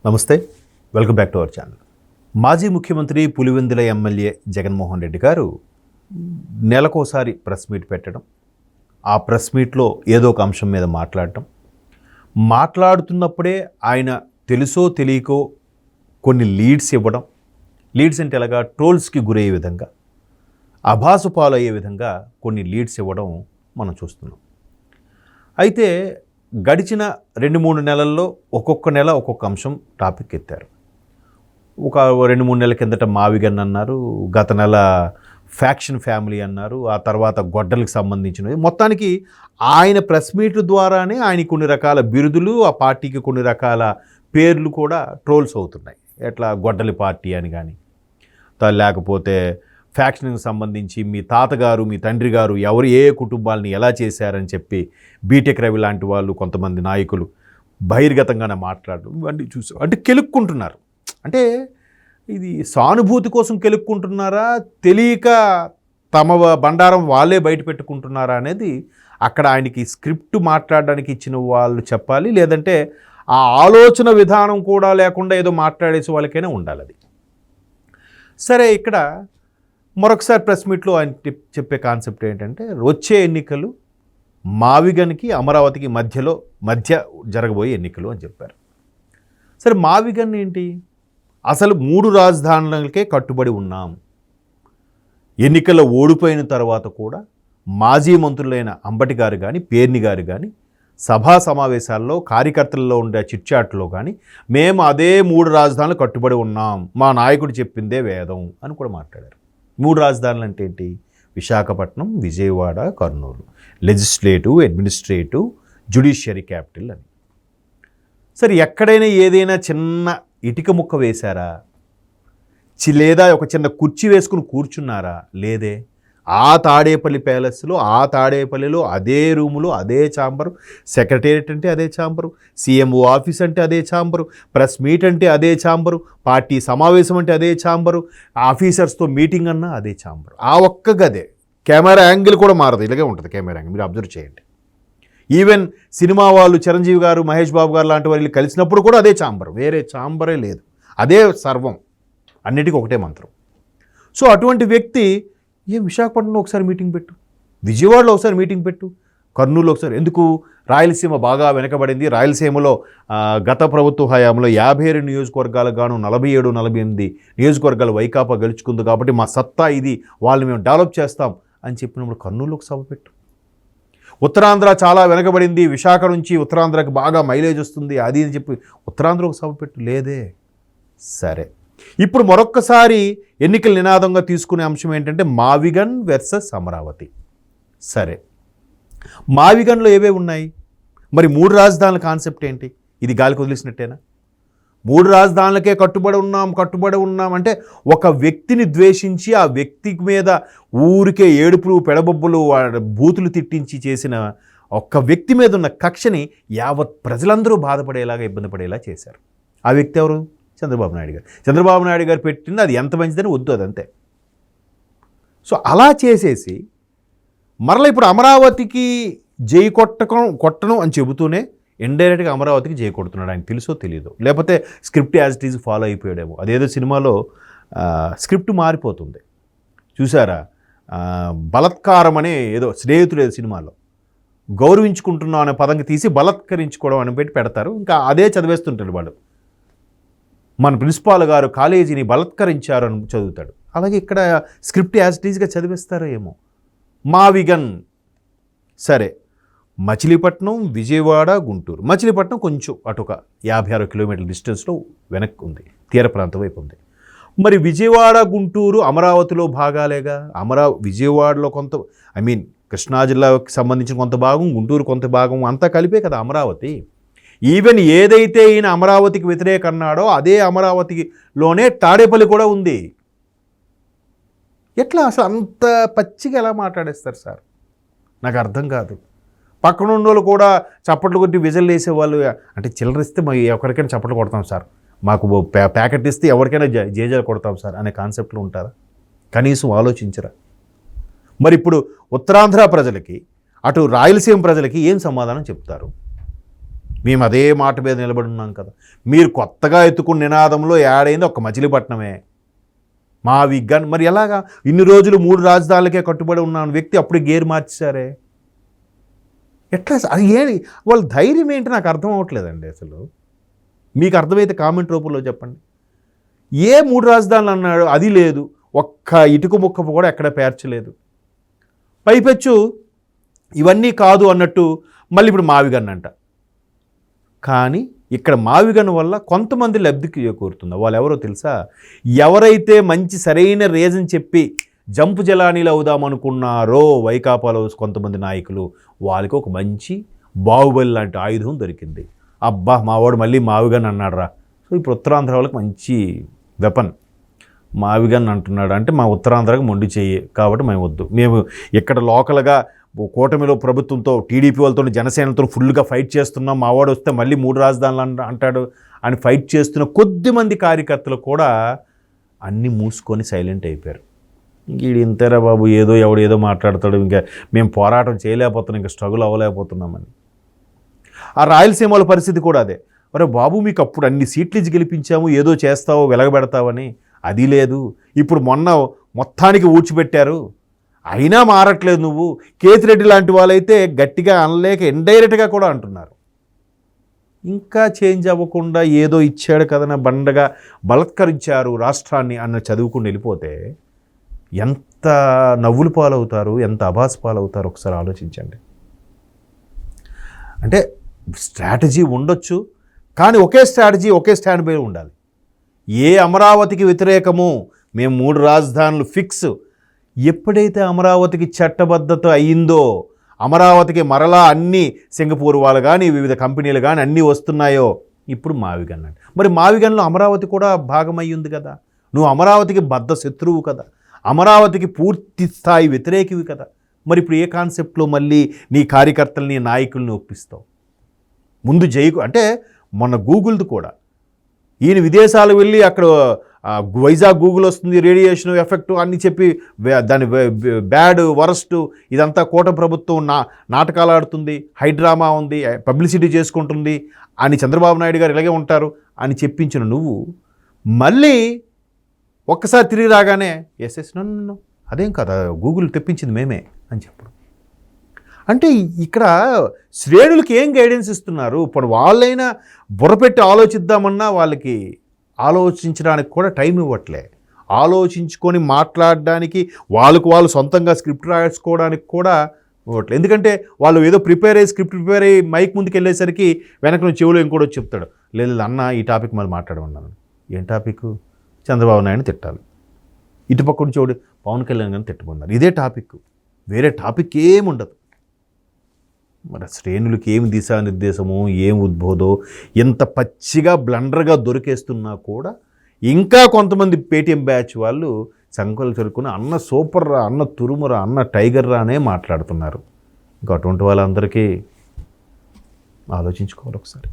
నమస్తే, welcome back to our channel. మాజీ ముఖ్యమంత్రి పులివెందుల ఎమ్మెల్యే జగన్మోహన్ రెడ్డి గారు నెలకోసారి ప్రెస్ మీట్ పెట్టడం, ఆ ప్రెస్ మీట్లో ఏదో ఒక అంశం మీద మాట్లాడుతున్నప్పుడే ఆయన తెలుసో తెలియకో కొన్ని లీడ్స్ ఇవ్వడం, లీడ్స్ అంటే ఎలాగా ట్రోల్స్కి గురయ్యే విధంగా, అభాసు పాలయ్యే విధంగా కొన్ని లీడ్స్ ఇవ్వడం మనం చూస్తున్నాం. అయితే గడిచిన 2-3 నెలల్లో ఒక్కొక్క నెల ఒక్కొక్క అంశం టాపిక్ ఎత్తారు. ఒక 2-3 నెలల కిందట మావిగన్ అన్నారు, గత నెల ఫ్యాక్షన్ ఫ్యామిలీ అన్నారు, ఆ తర్వాత గొడ్డలకు సంబంధించినవి. మొత్తానికి ఆయన ప్రెస్ మీట్ల ద్వారానే ఆయన కొన్ని రకాల బిరుదులు, ఆ పార్టీకి కొన్ని రకాల పేర్లు కూడా ట్రోల్స్ అవుతున్నాయి. ఎట్లా గొడ్డలి పార్టీ అని కానీ, లేకపోతే ఫ్యాక్షన్కి సంబంధించి మీ తాతగారు మీ తండ్రి గారు ఏ కుటుంబాలని ఎలా చేశారని చెప్పి బీటెక్ రవి లాంటి వాళ్ళు కొంతమంది నాయకులు బహిర్గతంగానే మాట్లాడడం ఇవన్నీ చూసాం. అంటే కెలుక్కుంటున్నారు. అంటే ఇది సానుభూతి కోసం కెలుక్కుంటున్నారా, తెలియక తమ బండారం వాళ్ళే బయట పెట్టుకుంటున్నారా అనేది అక్కడ ఆయనకి స్క్రిప్ట్ మాట్లాడడానికి ఇచ్చిన వాళ్ళు చెప్పాలి. లేదంటే ఆ ఆలోచన విధానం కూడా లేకుండా ఏదో మాట్లాడేసి వాళ్ళకైనా ఉండాలి. అది సరే. ఇక్కడ మరొకసారి ప్రెస్ మీట్లో ఆయన చెప్పే కాన్సెప్ట్ ఏంటంటే, వచ్చే ఎన్నికలు మావిగన్కి అమరావతికి మధ్య జరగబోయే ఎన్నికలు అని చెప్పారు. సరే, మావిగన్ ఏంటి? అసలు 3 రాజధానులకే కట్టుబడి ఉన్నాం. ఎన్నికల్లో ఓడిపోయిన తర్వాత కూడా మాజీ మంత్రులైన అంబటి గారు కానీ, పేర్ని గారు కానీ సభా సమావేశాల్లో కార్యకర్తల్లో ఉండే చిట్చాట్లో కానీ మేము అదే 3 రాజధానులు కట్టుబడి ఉన్నాం, మా నాయకుడు చెప్పిందే వేదం అని కూడా మాట్లాడారు. 3 రాజధానులు అంటే ఏంటి? Visakhapatnam, Vijayawada, Kurnool, legislative, administrative, judiciary capital అని. సరే, ఎక్కడైనా ఏదైనా చిన్న ఇటుక ముక్క వేశారా? లేదా ఒక చిన్న కుర్చీ వేసుకుని కూర్చున్నారా? లేదే. ఆ తాడేపల్లి ప్యాలెస్లో, ఆ తాడేపల్లిలో అదే రూములో అదే ఛాంబరు, సెక్రటేరియట్ అంటే అదే ఛాంబరు, సీఎంఓ ఆఫీస్ అంటే అదే ఛాంబరు, ప్రెస్ మీట్ అంటే అదే ఛాంబరు, పార్టీ సమావేశం అంటే అదే ఛాంబరు, ఆఫీసర్స్తో మీటింగ్ అన్నా అదే ఛాంబరు. ఆ ఒక్క గదే. కెమెరా యాంగిల్ కూడా మారదు, ఇలాగే ఉంటుంది కెమెరా యాంగిల్. మీరు అబ్జర్వ్ చేయండి. ఈవెన్ సినిమా వాళ్ళు చిరంజీవి గారు, మహేష్ బాబు గారు లాంటి వాళ్ళు కలిసినప్పుడు కూడా అదే ఛాంబరు, వేరే ఛాంబరే లేదు. అదే సర్వం, అన్నిటికీ ఒకటే మంత్రం. సో అటువంటి వ్యక్తి విశాఖపట్నంలో ఒకసారి మీటింగ్ పెట్టు, విజయవాడలో ఒకసారి మీటింగ్ పెట్టు, కర్నూలులో ఒకసారి. ఎందుకు? రాయలసీమ బాగా వెనకబడింది. రాయలసీమలో గత ప్రభుత్వ హయాంలో 57 నియోజకవర్గాలకు గాను 47-48 నియోజకవర్గాలు వైకాపా గెలుచుకుంది కాబట్టి మా సత్తా ఇది, వాళ్ళు మేము డెవలప్ చేస్తాం అని చెప్పినప్పుడు కర్నూలులో ఒక సభ పెట్టు. ఉత్తరాంధ్ర చాలా వెనకబడింది, విశాఖ నుంచి ఉత్తరాంధ్రకి బాగా మైలేజ్ వస్తుంది అది అని చెప్పి ఉత్తరాంధ్ర ఒక సభ పెట్టు. లేదే. సరే, ఇప్పుడు మరొక్కసారి ఎన్నికల నినాదంగా తీసుకునే అంశం ఏంటంటే మావిగన్ వర్సెస్ అమరావతి. సరే, మావిగన్లో ఏవే ఉన్నాయి? మరి 3 రాజధానుల కాన్సెప్ట్ ఏంటి? ఇది గాలికి వదిలేసినట్టేనా? 3 రాజధానులకే కట్టుబడి ఉన్నాం అంటే ఒక వ్యక్తిని ద్వేషించి ఆ వ్యక్తి మీద ఊరికే ఏడుపులు పెడబొబ్బులు బూతులు తిట్టించి చేసిన ఒక్క వ్యక్తి మీద ఉన్న కక్షని యావత్ ప్రజలందరూ బాధపడేలాగా ఇబ్బంది పడేలా చేశారు. ఆ వ్యక్తి ఎవరు? చంద్రబాబు నాయుడు గారు పెట్టింది. అది ఎంత మంచిదని వద్దు, అదంతే. సో అలా చేసేసి మరలా ఇప్పుడు అమరావతికి జై కొట్టను అని చెబుతూనే ఇండైరెక్ట్గా అమరావతికి జై కొడుతున్నాడు. ఆయన తెలుసో తెలియదు, లేకపోతే script as it is follow అయిపోయాడేమో. అదేదో సినిమాలో స్క్రిప్ట్ మారిపోతుంది చూసారా? బలత్కారం అనే ఏదో స్నేహితుడు ఏదో సినిమాలో గౌరవించుకుంటున్నాం అనే పదంకి తీసి బలత్కరించుకోవడం అని పెడతారు. ఇంకా అదే చదివేస్తుంటాడు వాడు. మన ప్రిన్సిపాల్ గారు కాలేజీని బలత్కరించారు అని చదువుతాడు. అలాగే ఇక్కడ స్క్రిప్ట్ యాజ్ ఇట్ ఈజ్గా చదివిస్తారో ఏమో. మావిగన్ సరే, మచిలీపట్నం, విజయవాడ, గుంటూరు. మచిలీపట్నం కొంచెం అటు ఒక 56 కిలోమీటర్ల డిస్టెన్స్లో వెనక్కి ఉంది, తీర ప్రాంతం వైపు ఉంది. మరి విజయవాడ, గుంటూరు అమరావతిలో భాగాలేగా. విజయవాడలో కొంత కృష్ణా జిల్లాకి సంబంధించిన కొంత భాగం, గుంటూరు కొంత భాగం, అంతా కలిపే కదా అమరావతి. ఈవెన్ ఏదైతే ఈయన అమరావతికి వ్యతిరేక అన్నాడో అదే అమరావతిలోనే తాడేపల్లి కూడా ఉంది. ఎట్లా అసలు అంత పచ్చిగా ఎలా మాట్లాడేస్తారు సార్? నాకు అర్థం కాదు. పక్కన ఉన్న వాళ్ళు కూడా చప్పట్లు కొట్టి విజల్ వేసేవాళ్ళు. అంటే చిల్లరిస్తే ఎవరికైనా చప్పట్లు కొడతాం సార్, మాకు ప్యాకెట్ ఇస్తే ఎవరికైనా జేజాలు కొడతాం సార్ అనే కాన్సెప్ట్లో ఉంటారా? కనీసం ఆలోచించరా? మరి ఇప్పుడు ఉత్తరాంధ్ర ప్రజలకి, అటు రాయలసీమ ప్రజలకి ఏం సమాధానం చెప్తారు? మేము అదే మాట మీద నిలబడి ఉన్నాం కదా. మీరు కొత్తగా ఎత్తుకున్న నినాదంలో యాడైంది ఒక మచిలీపట్నమే. మా విజ్ఞాన్ మరి ఎలాగా ఇన్ని రోజులు 3 రాజధానులకే కట్టుబడి ఉన్న వ్యక్తి అప్పుడు గేర్ మార్చేశారే, ఎట్లా? అది ఏంటి వాళ్ళ ధైర్యం ఏంటి నాకు అర్థం అవ్వట్లేదండి అసలు. మీకు అర్థమైతే కామెంట్ రూపంలో చెప్పండి. ఏ 3 రాజధానులు అన్నాడు, అది లేదు. ఒక్క ఇటుక ముక్క కూడా ఎక్కడ పేర్చలేదు. పైపెచ్చు ఇవన్నీ కాదు అన్నట్టు మళ్ళీ ఇప్పుడు మావిగన్ అంట. కానీ ఇక్కడ మావిగన్ వల్ల కొంతమంది లబ్ధికి చేకూరుతుంది. వాళ్ళు ఎవరో తెలుసా? ఎవరైతే మంచి సరైన రీజన్ చెప్పి జంపు జలానీలు అవుదామనుకున్నారో వైకాపాలో కొంతమంది నాయకులు, వాళ్ళకి ఒక మంచి బాహుబలి లాంటి ఆయుధం దొరికింది. అబ్బా మావాడు మళ్ళీ మావిగన్ అన్నాడు రా. సో ఇప్పుడు ఉత్తరాంధ్ర వాళ్ళకి మంచి వెపన్. మావిగన్ అంటున్నాడు అంటే మా ఉత్తరాంధ్రకు మొండి చెయ్యి కాబట్టి మేము వద్దు. మేము ఇక్కడ లోకల్గా కూటమిలో ప్రభుత్వంతో టీడీపీ వాళ్ళతో జనసేనతో ఫుల్గా ఫైట్ చేస్తున్నాం, మావాడు వస్తే మళ్ళీ 3 రాజధానులు అంటాడు అని ఫైట్ చేస్తున్న కొద్దిమంది కార్యకర్తలు కూడా అన్నీ మూసుకొని సైలెంట్ అయిపోయారు. వీడు ఇంతేరా బాబు, ఏదో ఎవడు ఏదో మాట్లాడతాడు, ఇంకా మేము పోరాటం చేయలేకపోతున్నాం, ఇంకా స్ట్రగుల్ అవ్వలేకపోతున్నామని. ఆ రాయలసీమల పరిస్థితి కూడా అదే. అరే బాబు మీకు అప్పుడు అన్ని సీట్లు ఇచ్చి గెలిపించాము, ఏదో చేస్తావో వెలగబెడతావని, అది లేదు. ఇప్పుడు మొన్న మొత్తానికి ఊడ్చిపెట్టారు, అయినా మారట్లేదు నువ్వు. కేతిరెడ్డి లాంటి వాళ్ళైతే గట్టిగా అనలేక ఇండైరెక్ట్గా కూడా అంటున్నారు. ఇంకా చేంజ్ అవ్వకుండా ఏదో ఇచ్చాడు కదన బండగా బలత్కరించారు రాష్ట్రాన్ని అన్న చదువుకుని వెళ్ళిపోతే ఎంత నవ్వులు పాలవుతారు, ఎంత అభాస్ పాలవుతారు ఒకసారి ఆలోచించండి. అంటే స్ట్రాటజీ ఉండొచ్చు, కానీ ఒకే స్ట్రాటజీ ఒకే స్టాండ్ బై ఉండాలి. ఏ అమరావతికి వ్యతిరేకము, మేము 3 రాజధానులు ఫిక్స్. ఎప్పుడైతే అమరావతికి చట్టబద్ధత అయ్యిందో, అమరావతికి మరలా అన్ని సింగపూర్ వాళ్ళు కానీ వివిధ కంపెనీలు కానీ అన్నీ వస్తున్నాయో, ఇప్పుడు మావిగన్ అండి. మరి మావిగన్లో అమరావతి కూడా భాగమయ్యింది కదా. నువ్వు అమరావతికి బద్ధ శత్రువు కదా, అమరావతికి పూర్తి స్థాయి వ్యతిరేకివి కదా. మరి ఇప్పుడు ఏ కాన్సెప్ట్లో మళ్ళీ నీ కార్యకర్తల్ని నాయకుల్ని ఒప్పిస్తావు? ముందు జైకు అంటే మొన్న గూగుల్ది కూడా ఈయన విదేశాలు వెళ్ళి అక్కడ వైజాగ్ గూగుల్ వస్తుంది, రేడియేషన్ ఎఫెక్ట్ అన్ని చెప్పి దాని బ్యాడ్ వరస్ట్ ఇదంతా కూటమి ప్రభుత్వం నాటకాలు ఆడుతుంది, హైడ్రామా ఉంది, పబ్లిసిటీ చేసుకుంటుంది అని చంద్రబాబు నాయుడు గారు ఇలాగే ఉంటారు అని చెప్పించిన నువ్వు మళ్ళీ ఒక్కసారి తిరిగి రాగానే ఎస్ నన్ను అదేం కదా గూగుల్ తెప్పించింది మేమే అని చెప్పడం. అంటే ఇక్కడ శ్రేణులకి ఏం గైడెన్స్ ఇస్తున్నారు? ఇప్పుడు వాళ్ళైనా బుర్రపెట్టి ఆలోచిద్దామన్నా వాళ్ళకి ఆలోచించడానికి కూడా టైం ఇవ్వట్లే. ఆలోచించుకొని మాట్లాడడానికి వాళ్ళు సొంతంగా స్క్రిప్ట్ రాసుకోవడానికి కూడా ఇవ్వట్లేదు. ఎందుకంటే వాళ్ళు ఏదో స్క్రిప్ట్ ప్రిపేర్ అయ్యి మైక్ ముందుకు వెళ్ళేసరికి వెనక నుంచి చెవులో ఇంకోటి చెప్తాడు, లేదు అన్న ఈ టాపిక్ మళ్ళీ మాట్లాడమన్నాను. ఏం టాపిక్? చంద్రబాబు నాయుడిని తిట్టాలి. ఇటుపక్క నుంచి చూడు పవన్ కళ్యాణ్ గారిని తిట్టమన్నారు. ఇదే టాపిక్, వేరే టాపిక్ ఏముండదు. మరి శ్రేణులకి ఏం దిశానిర్దేశమో ఏం ఉద్బోధో ఎంత పచ్చిగా బ్లండర్గా దొరికేస్తున్నా కూడా ఇంకా కొంతమంది పేటీఎం బ్యాచ్ వాళ్ళు సంకలు చెరుకుని అన్న సూపర్ రా, అన్న తురుమురా, అన్న టైగర్ రా అనే మాట్లాడుతున్నారు. ఇంకా అటువంటి వాళ్ళందరికీ ఆలోచించుకోవాలి ఒకసారి.